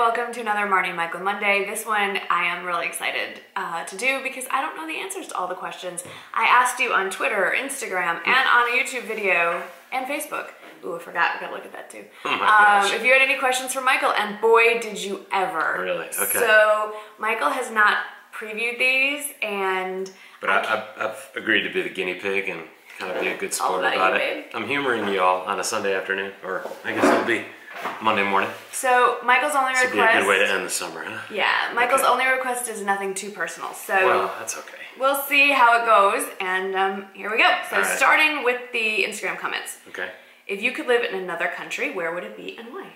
welcome to another Marnie and Michael Monday. This one I am really excited to do because I don't know the answers to all the questions. I asked you on Twitter, Instagram, and on a YouTube video, and Facebook. Ooh, I forgot, we gotta look at that too. Oh my gosh. If you had any questions for Michael, and boy did you ever. Really? Okay. So Michael has not previewed these, and But I've agreed to be the guinea pig and kind of be a good sport about it. Babe. I'm humoring you all on a Sunday afternoon, or I guess it'll be Monday morning. So Michael's only This request. would be a good way to end the summer, huh? Yeah, Michael's only request is nothing too personal. So well, that's okay. we'll see how it goes, and here we go. So All right. starting with the Instagram comments. Okay. If you could live in another country, where would it be and why?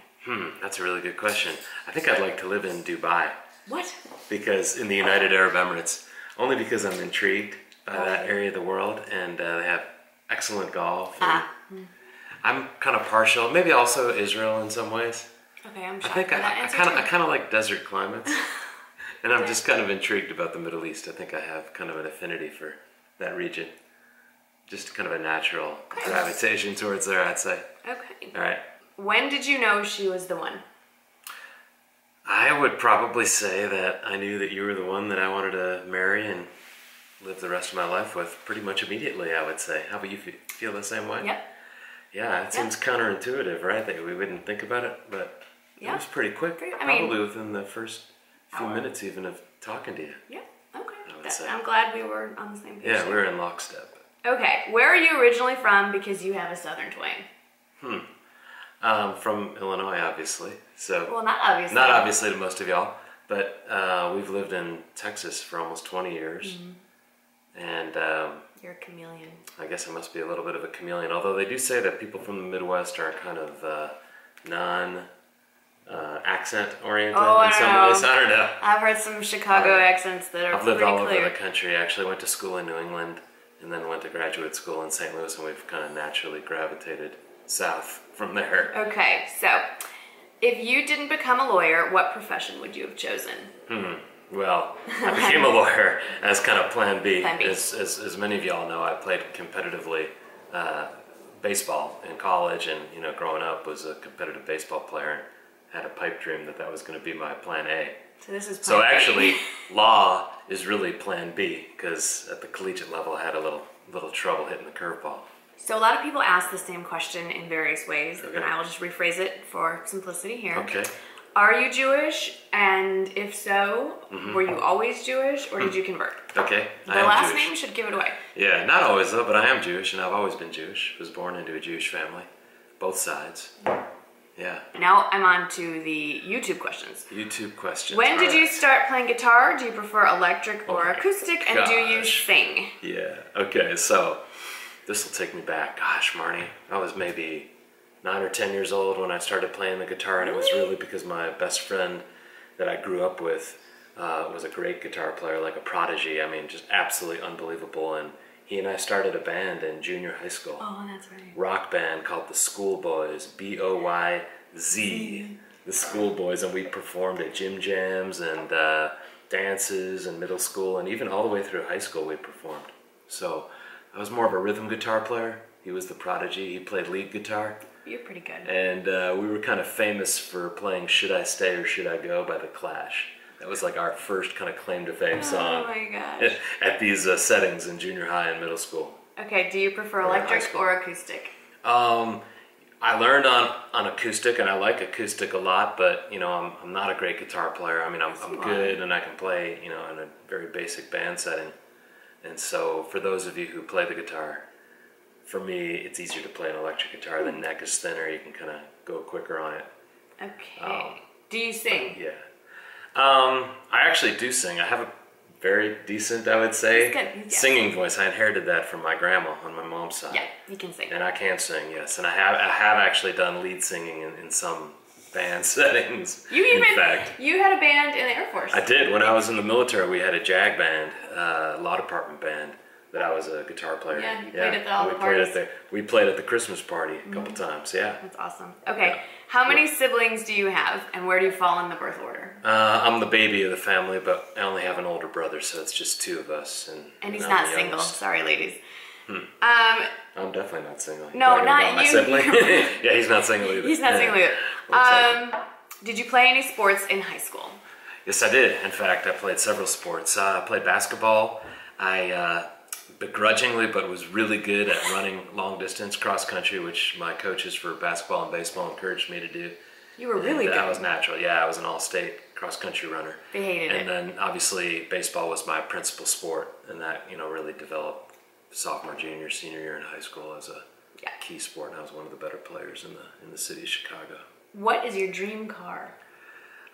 That's a really good question. I think I'd like to live in Dubai. What? Because in the United Arab Emirates, only because I'm intrigued by that area of the world, and they have excellent golf. I'm kind of partial, maybe also Israel in some ways. Okay, I'm I shocked think by that I answer kind of like desert climates, and I'm Okay. just kind of intrigued about the Middle East. I think I have kind of an affinity for that region, just kind of a natural gravitation towards there, I'd say. Okay. All right. When did you know she was the one? I would probably say that I knew that you were the one that I wanted to marry and live the rest of my life with pretty much immediately, I would say. How about you feel the same way? Yep. Yeah, it seems counterintuitive, right? That we wouldn't think about it, but it was pretty quick. I mean, probably within the first few minutes even of talking to you. Yeah, okay. I would say. I'm glad we were on the same page. Yeah, there. we were in lockstep. Okay, where are you originally from because you have a southern twang? From Illinois, obviously. So Well, not obviously. not obviously to most of y'all, but we've lived in Texas for almost 20 years. And You're a chameleon. I guess I must be a little bit of a chameleon, although they do say that people from the Midwest are kind of non-accent oriented in some ways. I don't know. I've heard some Chicago accents that are I've lived pretty all clear. over the country. I actually went to school in New England and then went to graduate school in St. Louis, and we've kind of naturally gravitated south from there. Okay, so if you didn't become a lawyer, what profession would you have chosen? Well, I became a lawyer as kind of plan B. Plan B. As many of y'all know, I played competitively baseball in college, and growing up was a competitive baseball player and had a pipe dream that was going to be my plan A. So this is So plan A. actually, law is really plan B, because at the collegiate level I had a little trouble hitting the curveball. So a lot of people ask the same question in various ways, Okay. and I will just rephrase it for simplicity here. Okay. Are you Jewish? And if so, were you always Jewish, or did you convert? Okay. The I am last Jewish. name should give it away. Yeah, not always though, but I am Jewish, and I've always been Jewish. Was born into a Jewish family, both sides. Yeah. Now I'm on to the YouTube questions. YouTube questions. When did All you right. start playing guitar? Do you prefer electric or my acoustic? And do you gosh. sing? Yeah. Okay. So this will take me back. Gosh, Marnie, I was maybe 9 or 10 years old when I started playing the guitar, and it was really because my best friend that I grew up with was a great guitar player, like a prodigy. I mean, just absolutely unbelievable. And he and I started a band in junior high school. Oh, that's right. Rock band called the Schoolboys, Boyz, the Schoolboys, and we performed at gym jams and dances in middle school, and even all the way through high school we performed. So I was more of a rhythm guitar player. He was the prodigy. He played lead guitar. You're pretty good. And we were kind of famous for playing Should I Stay or Should I Go by The Clash. That was like our first kind of claim to fame song. Oh my gosh. At these settings in junior high and middle school. Okay, do you prefer electric or acoustic? I learned on acoustic, and I like acoustic a lot, but I'm not a great guitar player. I mean, I'm good, and I can play in a very basic band setting. And so for those of you who play the guitar, for me it's easier to play an electric guitar. The neck is thinner, you can kind of go quicker on it. Okay. Do you sing? Yeah. I actually do sing. I have a very decent, I would say, Good. singing voice. I inherited that from my grandma on my mom's side. Yeah, you can sing. And I can sing, yes. And I have actually done lead singing in some band settings. In fact, You had a band in the Air Force. I did. When I was in the military, we had a JAG band, law department band, that I was a guitar player in. Yeah, you played at all the parties. We played at the Christmas party a couple times, yeah. That's awesome. Okay, how many siblings do you have, and where do you fall in the birth order? I'm the baby of the family, but I only have an older brother, so it's just 2 of us. And he's I'm not the single. youngest. Sorry, ladies. I'm definitely not single. No, Talking not about my you. sibling. Yeah, he's not single either. He's not single either. Looks like it. Did you play any sports in high school? Yes, I did. In fact, I played several sports. I played basketball. I begrudgingly, but was really good at running long distance cross country, which my coaches for basketball and baseball encouraged me to do. You were really good. That was natural. Yeah, I was an all-state cross country runner. They hated it. And then obviously baseball was my principal sport, and that really developed sophomore, junior, senior year in high school as a key sport. And I was one of the better players in the city of Chicago. What is your dream car?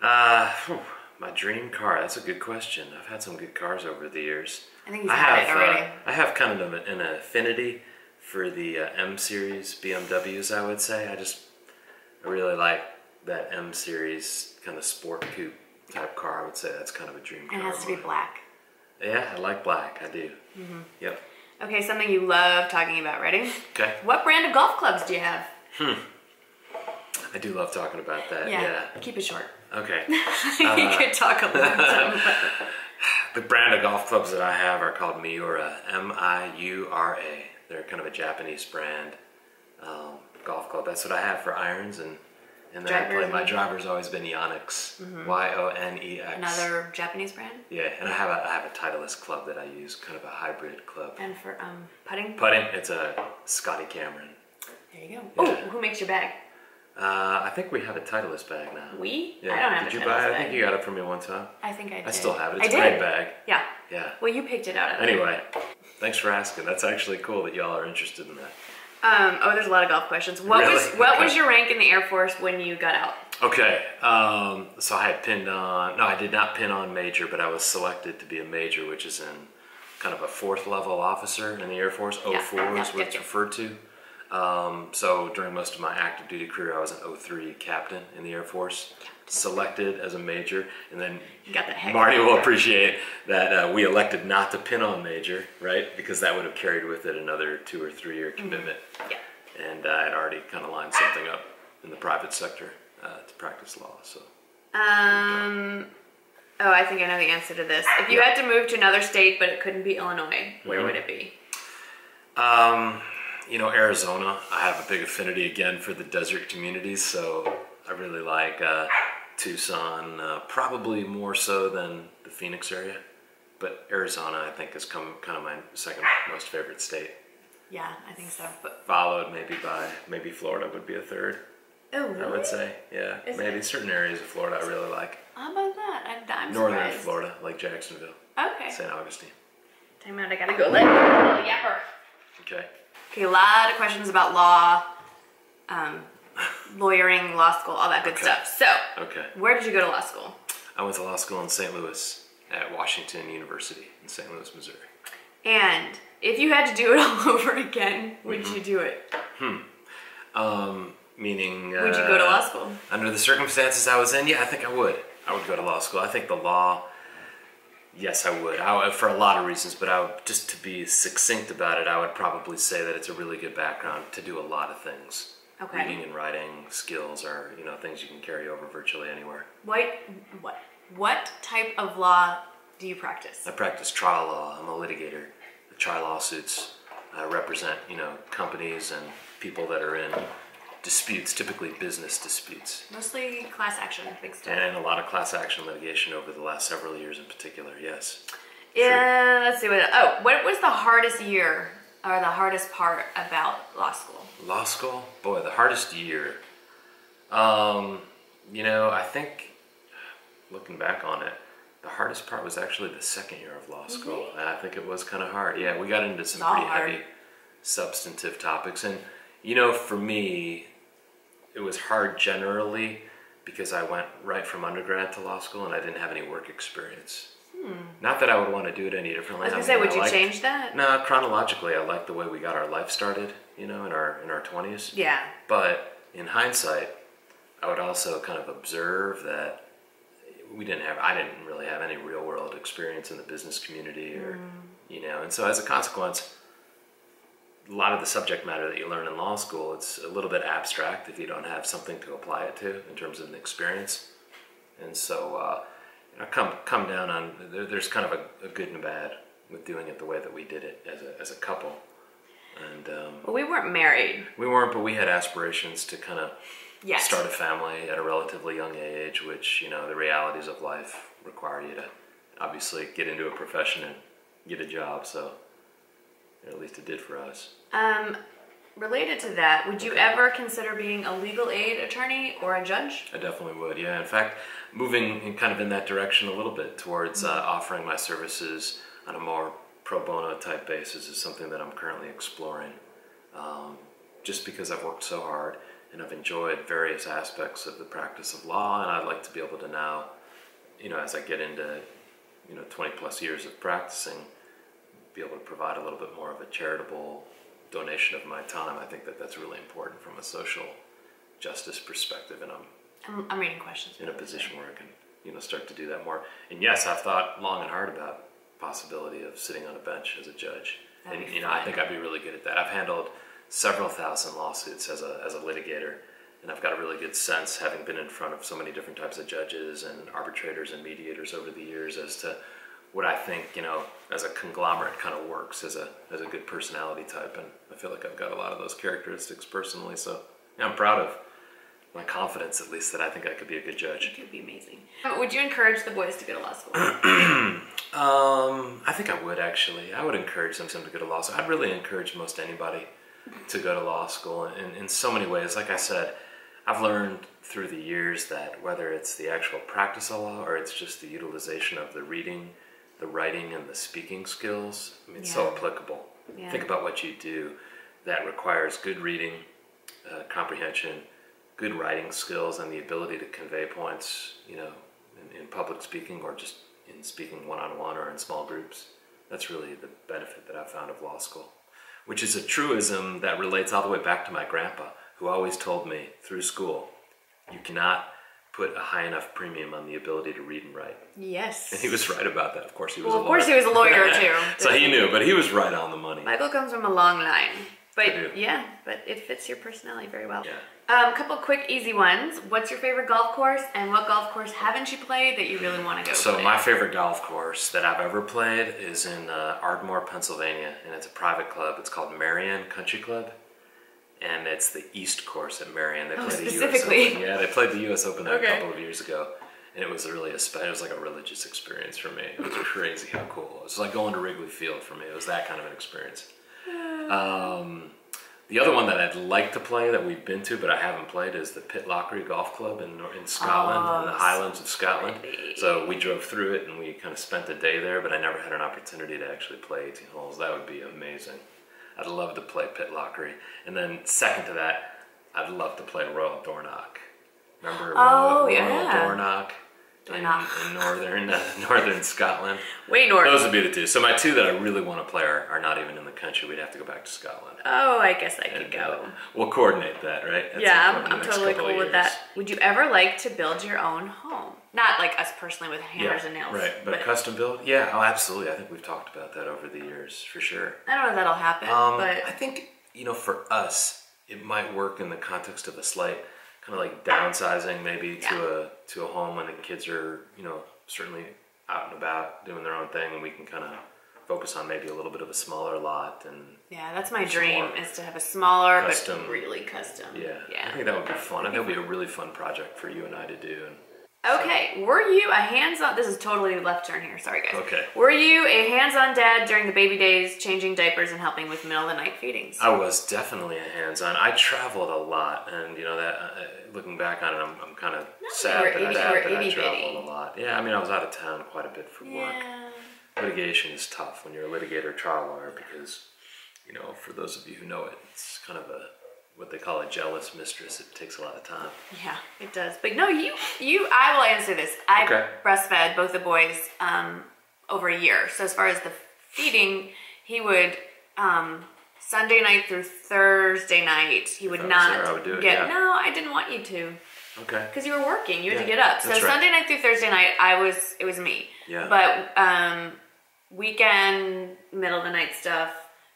My dream car. That's a good question. I've had some good cars over the years. I think you've had it already. I have kind of an affinity for the M series BMWs. I would say I really like that M series kind of sport coupe type car. I would say that's kind of a dream car. It has to be black. Yeah, I like black. I do. Mm-hmm. Yep. Okay, something you love talking about. Ready? Okay. What brand of golf clubs do you have? I do love talking about that. Yeah. Keep it short. Okay. You could talk a long time. The brand of golf clubs that I have are called Miura, M-I-U-R-A. They're kind of a Japanese brand golf club. That's what I have for irons, and then my driver's always been Yonex, Y-O-N-E-X. Another Japanese brand? Yeah, and I have a Titleist club that I use, kind of a hybrid club. And for putting? Putting, it's a Scotty Cameron. There you go. Yeah. Oh, who makes your bag? I think we have a Titleist bag now. We? Yeah. I don't have Did a you buy it? bag. I think you got it from me one time. I think I did. I still have it. It's a great bag. Yeah. Yeah. Well, you picked it out. Anyway, thanks for asking. That's actually cool that y'all are interested in that. There's a lot of golf questions. What was your rank in the Air Force when you got out? Okay. So I had pinned on. No, I did not pin on major, but I was selected to be a major, which is in kind of a 4th level officer in the Air Force. 04 is what it's referred to. So during most of my active duty career, I was an 03 captain in the Air Force, selected as a major, and then Marnie will appreciate that we elected not to pin on major, right? Because that would have carried with it another 2 or 3 year commitment. Yeah. And I had already kind of lined something up in the private sector to practice law. So. I think I know the answer to this. If you had to move to another state, but it couldn't be Illinois, where would it be? Arizona. I have a big affinity again for the desert communities, so I really like Tucson, probably more so than the Phoenix area. But Arizona, I think, has come kind of my second most favorite state. Yeah, I think so. But followed maybe Florida would be a third. Oh, really? I would say, yeah. Maybe certain areas of Florida I really like. How about that? I'm Northern surprised. Florida, like Jacksonville. Okay. St. Augustine. Time out, I gotta go let a little yapper. Okay. Okay, a lot of questions about law, lawyering, law school, all that good stuff. So, where did you go to law school? I went to law school in St. Louis at Washington University in St. Louis, Missouri. And if you had to do it all over again, would you do it? Meaning... would you go to law school? Under the circumstances I was in, yeah, I think I would. I would go to law school. I think the law... Yes, I would. For a lot of reasons, but just to be succinct about it, I would probably say that it's a really good background to do a lot of things. Okay. Reading and writing skills are, things you can carry over virtually anywhere. What type of law do you practice? I practice trial law. I'm a litigator. I try lawsuits. I represent, companies and people that are in disputes, typically business disputes. Mostly class action, big stuff. And a lot of class action litigation over the last several years in particular, yes. Yeah, let's see. What was the hardest year or the hardest part about law school? Law school? Boy, the hardest year. I think, looking back on it, the hardest part was actually the second year of law school. Mm-hmm. And I think it was kind of hard. Yeah, we got into some pretty heavy substantive topics. And, for me, it was hard generally because I went right from undergrad to law school and I didn't have any work experience. Not that I would want to do it any differently. I was going to say, would you change that? No, chronologically, I like the way we got our life started, in our 20s. Yeah. But in hindsight, I would also kind of observe that I didn't really have any real world experience in the business community or, and so as a consequence, a lot of the subject matter that you learn in law school, it's a little bit abstract if you don't have something to apply it to in terms of an experience. And so come down on, there's kind of a good and a bad with doing it the way that we did it as a couple. And well, we weren't married. We weren't, but we had aspirations to kind of start a family at a relatively young age, which, you know, the realities of life require you to obviously get into a profession and get a job. So, at least it did for us. Related to that, would you ever consider being a legal aid attorney or a judge? I definitely would, yeah. In fact, moving kind of in that direction a little bit towards offering my services on a more pro bono type basis is something that I'm currently exploring. Just because I've worked so hard and I've enjoyed various aspects of the practice of law, and I'd like to be able to now, you know, as I get into, you know, 20 plus years of practicing, be able to provide a little bit more of a charitable donation of my time. I think that that's really important from a social justice perspective, and I'm reading questions. In a position where I can, you know, start to do that more. And yes, I've thought long and hard about possibility of sitting on a bench as a judge. And you know, I think I'd be really good at that. I've handled several thousand lawsuits as a litigator, and I've got a really good sense, having been in front of so many different types of judges and arbitrators and mediators over the years, as to what I think, you know, as a conglomerate kind of works as a good personality type. And I feel like I've got a lot of those characteristics personally. So yeah, I'm proud of my confidence, at least, that I think I could be a good judge. It could be amazing. Would you encourage the boys to go to law school? I think I would, actually. I would encourage them to go to law school. I'd really encourage most anybody to go to law school in so many ways. Like I said, I've learned through the years that whether it's the actual practice of law or it's just the utilization of the reading, the writing, and the speaking skills, I mean, it's so applicable. Yeah. Think about what you do that requires good reading, comprehension, good writing skills, and the ability to convey points, you know, in public speaking or just in speaking one-on-one or in small groups. That's really the benefit that I've found of law school, which is a truism that relates all the way back to my grandpa, who always told me through school, you cannot put a high enough premium on the ability to read and write. Yes. And he was right about that. Of course, he was a lawyer. Of course he was a lawyer, too. So he knew, but he was right on the money. Michael comes from a long line. But yeah, but it fits your personality very well. Yeah. A couple quick easy ones. What's your favorite golf course, and what golf course haven't you played that you really want to go So play? My favorite golf course that I've ever played is in Ardmore, Pennsylvania, and it's a private club. It's called Marion Country Club, and it's the East course at Marion. They played specifically. The US Open. Yeah, they played the U.S. Open there a couple of years ago, and it was really it was like a religious experience for me. It was crazy how cool it was. It was like going to Wrigley Field for me. It was that kind of an experience. The other one that I'd like to play that we've been to but I haven't played is the Pitlochry Golf Club in Scotland, in the Highlands of Scotland. So we drove through it and we kind of spent a day there, but I never had an opportunity to actually play 18 holes. That would be amazing. I'd love to play Pitlochry. And then second to that, I'd love to play Royal Dornoch. Remember Royal Dornoch? In northern Scotland. Way north. Those would be the two. So my two that I really want to play are not even in the country. We'd have to go back to Scotland. Oh, I guess I could go. We'll coordinate that, right? I'm totally cool with that. Would you ever like to build your own home? Not like us personally with hammers and nails. Right, but custom build? Yeah, oh, absolutely. I think we've talked about that over the years, for sure. I don't know if that'll happen, but... I think, you know, for us, it might work in the context of a slight kind of like downsizing maybe to a home when the kids are, you know, certainly out and about doing their own thing, and we can kind of focus on maybe a little bit of a smaller lot. And yeah, that's my dream, is to have a smaller but really custom. Yeah, I think that would be fun. I think that would be a really fun project for you and I to do. Okay, were you a hands-on, this is totally left turn here, sorry guys. Okay. Were you a hands-on dad during the baby days, changing diapers and helping with middle of the night feedings? I was definitely a hands-on. I traveled a lot, and you know that, looking back on it, I'm kind of sad that I traveled a lot. Yeah, I mean, I was out of town quite a bit for work. Litigation is tough when you're a litigator trial lawyer because, you know, for those of you who know it, it's kind of what they call a jealous mistress. It takes a lot of time. Yeah, it does. But no, I will answer this. I breastfed both the boys over a year. So as far as the feeding, he would Sunday night through Thursday night, he would not get. No, I didn't want you to. Okay. Because you were working, you had to get up. So Sunday night through Thursday night, it was me. Yeah. But weekend, middle of the night stuff.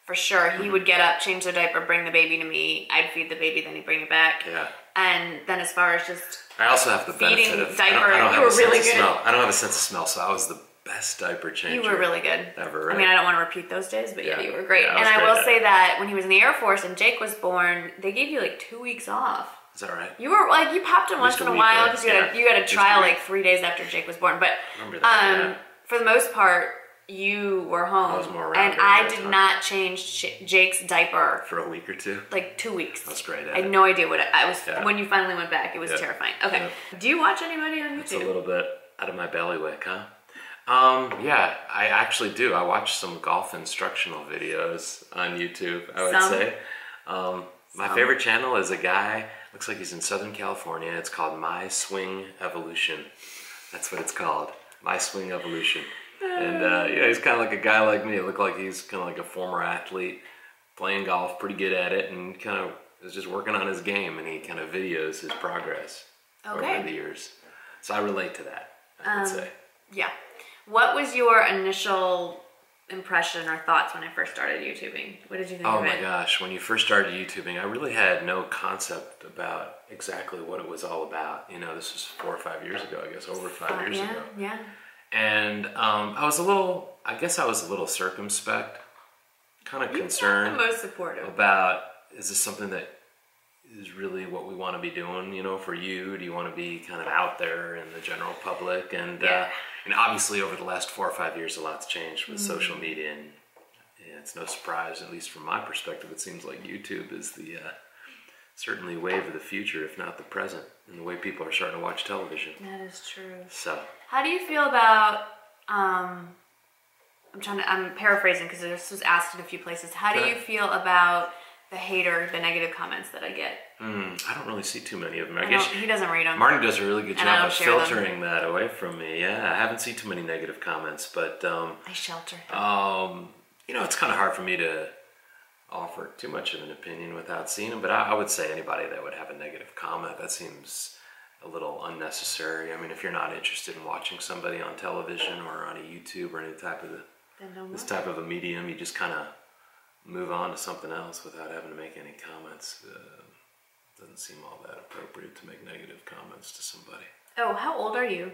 For sure, he would get up, change the diaper, bring the baby to me. I'd feed the baby, then he'd bring it back. Yeah. And then as far as just I also have the benefit of diaper, you were really good. I don't have a sense of smell, so I was the best diaper changer. You were really good. Ever, right? I mean, I don't want to repeat those days, but yeah you were great. And I will say that when he was in the Air Force and Jake was born, they gave you like 2 weeks off. Is that right? You were like, you popped in once in a while because you had a trial like 3 days after Jake was born. But for the most part, you were home. I was more around. And I did not change Jake's diaper for a week or two. Like 2 weeks. That's great. I had no idea what I was when you finally went back. It was terrifying. Okay. Do you watch anybody on YouTube? It's a little bit out of my bailiwick, huh? Yeah, I actually do. I watch some golf instructional videos on YouTube, I would say. My favorite channel is a guy, looks like he's in Southern California. It's called My Swing Evolution. That's what it's called. My Swing Evolution. And he's kind of like a guy like me. It looked like he's kind of like a former athlete, playing golf, pretty good at it, and kind of is just working on his game, and he kind of videos his progress over the years. So I relate to that, I would say. Yeah. What was your initial impression or thoughts when I first started YouTubing? What did you think of it? Oh my gosh, when you first started YouTubing, I really had no concept about exactly what it was all about. You know, this was 4 or 5 years ago, I guess, over 5 years ago. Yeah. And I was a little circumspect, kind of concerned. Not the most supportive. About, is this something that is really what we want to be doing, you know, for you? Do you want to be kind of out there in the general public? And obviously over the last 4 or 5 years, a lot's changed with social media, and it's no surprise, at least from my perspective, it seems like YouTube is the certainly wave of the future, if not the present, in the way people are starting to watch television. That is true. So, how do you feel about, I'm paraphrasing because this was asked in a few places. How do you feel about the negative comments that I get? I don't really see too many of them. I guess he doesn't read them. Marnie does a really good job of filtering that away from me. Yeah, I haven't seen too many negative comments, but I shelter them. It's kind of hard for me to offer too much of an opinion without seeing them. But I would say anybody that would have a negative comment, that seems a little unnecessary. I mean, if you're not interested in watching somebody on television or on a YouTube or any type of this type of a medium, you just kind of move on to something else without having to make any comments. Doesn't seem all that appropriate to make negative comments to somebody. Oh, how old are you?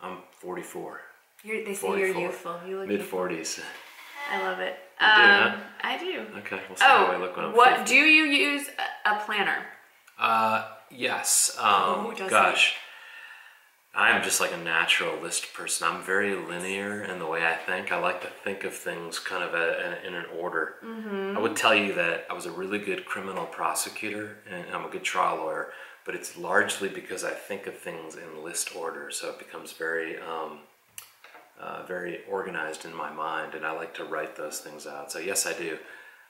I'm 44. They say you're youthful. You look mid-40s. I love it. You do, huh? I do. Okay, we'll see how I look when I'm 50. Do you use a planner? Yes. Gosh. I'm just like a natural list person. I'm very linear in the way I think. I like to think of things kind of in an order. I would tell you that I was a really good criminal prosecutor and I'm a good trial lawyer, but it's largely because I think of things in list order, so it becomes very very organized in my mind, and I like to write those things out. So yes, I do.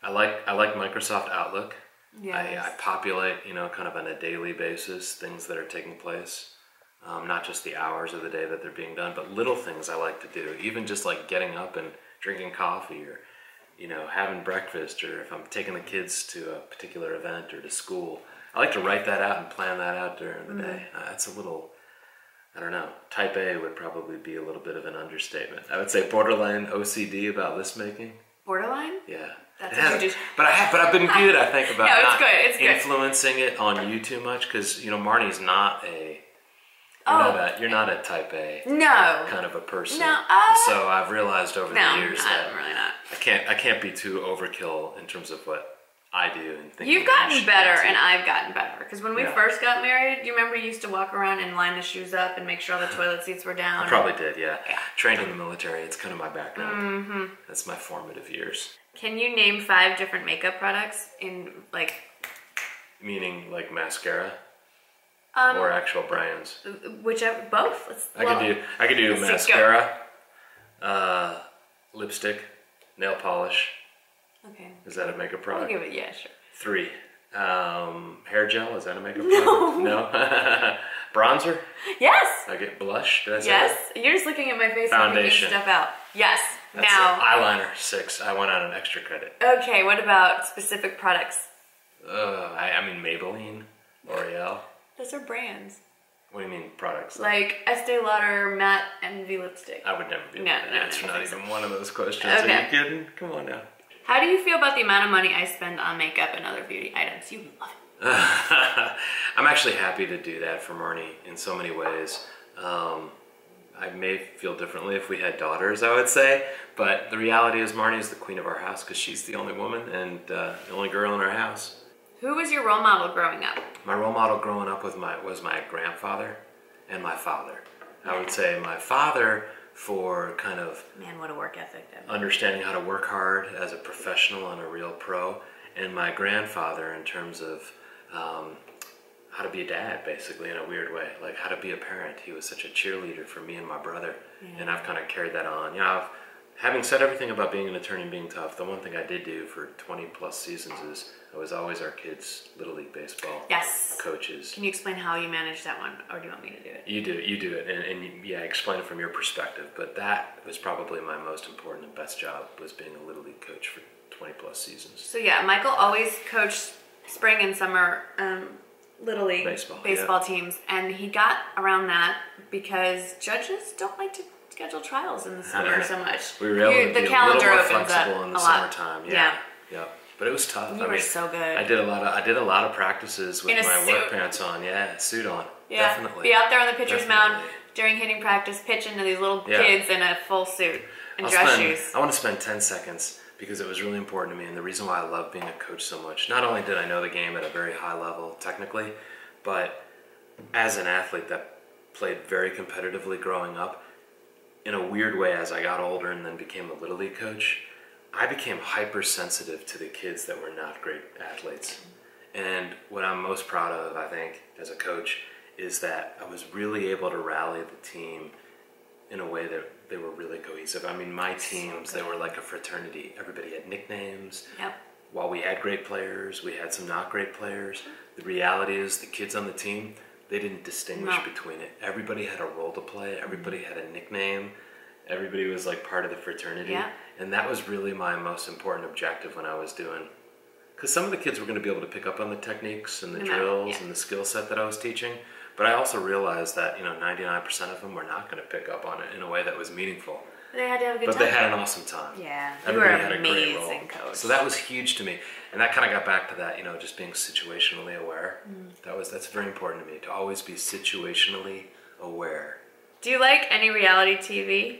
I like Microsoft Outlook. Yes. I populate, kind of on a daily basis, things that are taking place. Not just the hours of the day that they're being done, but little things I like to do. Even just like getting up and drinking coffee, or having breakfast, or if I'm taking the kids to a particular event or to school. I like to write that out and plan that out during the day. It's a little, I don't know, type A would probably be a little bit of an understatement. I would say borderline OCD about list making. Borderline? Yeah. But I've been good, I think, about not influencing it on you too much, because Marnie's not a you're not a type A kind of a person. No. So I've realized over the years that really not. I can't be too overkill in terms of what I do and think. You've gotten better, and I've gotten better. Because when we first got married, you remember you used to walk around and line the shoes up and make sure all the toilet seats were down. I probably did, yeah. Trained in the military. It's kind of my background. That's my formative years. Can you name 5 different makeup products in Meaning like mascara? Or actual brands? Whichever, both. I could do mascara, lipstick, nail polish. Okay. Is that a makeup product? I'll give it, sure. 3. Hair gel, is that a makeup product? No. Bronzer? Yes. I get blush, did I say that? You're just looking at my face and picking stuff out. Yes. That's now. Eyeliner, 6. I went on an extra credit. Okay, what about specific products? I mean Maybelline, L'Oreal. Those are brands. What do you mean products? Like Estee Lauder Matte Envy Lipstick. I would never be able to answer not even one of those questions. Okay. Are you kidding? Come on now. How do you feel about the amount of money I spend on makeup and other beauty items? You love it. I'm actually happy to do that for Marnie in so many ways. I may feel differently if we had daughters, I would say. But the reality is Marnie is the queen of our house because she's the only woman and the only girl in our house. Who was your role model growing up? my role model growing up was my grandfather and my father. I would say my father for kind of man, what a work ethic. Understanding how to work hard as a professional and a real pro, and my grandfather in terms of how to be a dad, basically, in a weird way, like how to be a parent. He was such a cheerleader for me and my brother, and I've kind of carried that on. You know, having said everything about being an attorney and being tough, the one thing I did do for 20 plus seasons is I was always our kids' Little League Baseball coaches. Can you explain how you manage that one, or do you want me to do it? You do it, and yeah, explain it from your perspective, but that was probably my most important and best job, was being a Little League coach for 20 plus seasons. So yeah, Michael always coached spring and summer Little League baseball teams, and he got around that because judges don't like to schedule trials in the summer so much. We were able to be a little more flexible in the summertime. Yeah. But it was tough. You were so good. I did a lot of practices with my work pants on. Yeah, suit on. Yeah, definitely. Be out there on the pitcher's mound during hitting practice, pitching to these little kids in a full suit and dress shoes. I want to spend 10 seconds because it was really important to me, and the reason why I love being a coach so much. Not only did I know the game at a very high level technically, but as an athlete that played very competitively growing up, in a weird way, as I got older and then became a Little League coach, I became hypersensitive to the kids that were not great athletes. And what I'm most proud of, I think, as a coach, is that I was really able to rally the team in a way that they were really cohesive. I mean, my teams, they were like a fraternity. Everybody had nicknames. Yep. While we had great players, we had some not great players. The reality is the kids on the team, they didn't distinguish between it. Everybody had a role to play. Everybody had a nickname. Everybody was like part of the fraternity. Yeah. And that was really my most important objective when I was doing, because some of the kids were going to be able to pick up on the techniques and the drills and the skill set that I was teaching. But I also realized that, 99% of them were not going to pick up on it in a way that was meaningful. They had to have a good time. But they had an awesome time. Yeah. Everybody had a great role. Coach. So that was huge to me. And that kind of got back to that, just being situationally aware. That's very important to me, to always be situationally aware. Do you like any reality TV?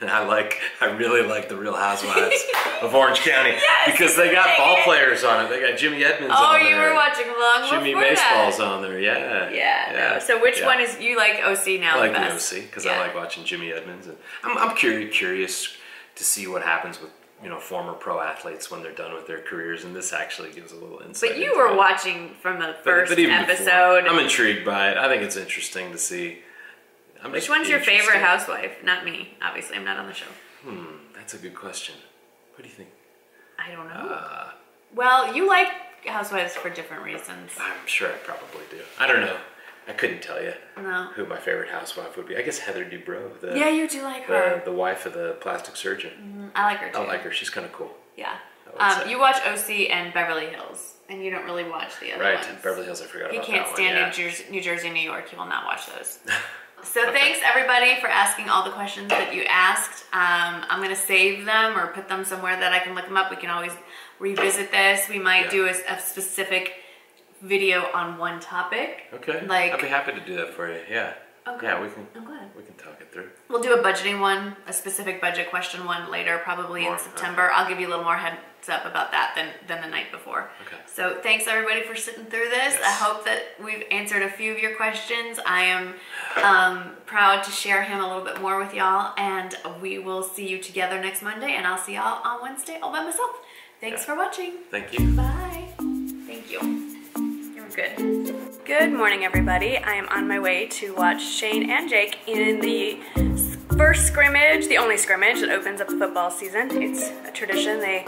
I really like the Real Housewives of Orange County because they got ball players on it. They got Jimmy Edmonds on there. Oh, you were watching long Jimmy before Baseball's that. on there, yeah. Yeah. No. So which one is, you like OC now the best? I like the OC because I like watching Jimmy Edmonds. And I'm curious to see what happens with former pro athletes when they're done with their careers, and this actually gives a little insight. But you were watching from the first episode. I'm intrigued by it. I think it's interesting to see. Which one's your favorite housewife? Not me, obviously. I'm not on the show. That's a good question. What do you think? I don't know. Well, you like housewives for different reasons. I'm sure I probably do. I don't know. I couldn't tell you who my favorite housewife would be. I guess Heather Dubrow. Yeah, you do like her. The wife of the plastic surgeon. I like her too. I like her. She's kind of cool. Yeah. You watch OC and Beverly Hills, and you don't really watch the other ones. Right, Beverly Hills, I forgot about that one. He can't stand New Jersey, New York. He will not watch those. So thanks everybody for asking all the questions that you asked. I'm going to save them or put them somewhere that I can look them up. We can always revisit this. We might do a specific video on one topic. Okay. I'd be happy to do that for you. Yeah. Okay. Yeah, we can. I'm glad. We can talk it through. We'll do a budgeting one, a specific budget question one later, probably in September. I'll give you a little more heads up about that than the night before. Okay. So thanks everybody for sitting through this. Yes. I hope that we've answered a few of your questions. I am proud to share him a little bit more with y'all, and we will see you together next Monday, and I'll see y'all on Wednesday all by myself. Thanks for watching. Thank you. Bye. Thank you. You're good. Good morning, everybody. I am on my way to watch Shane and Jake in the first scrimmage, the only scrimmage that opens up the football season. It's a tradition. They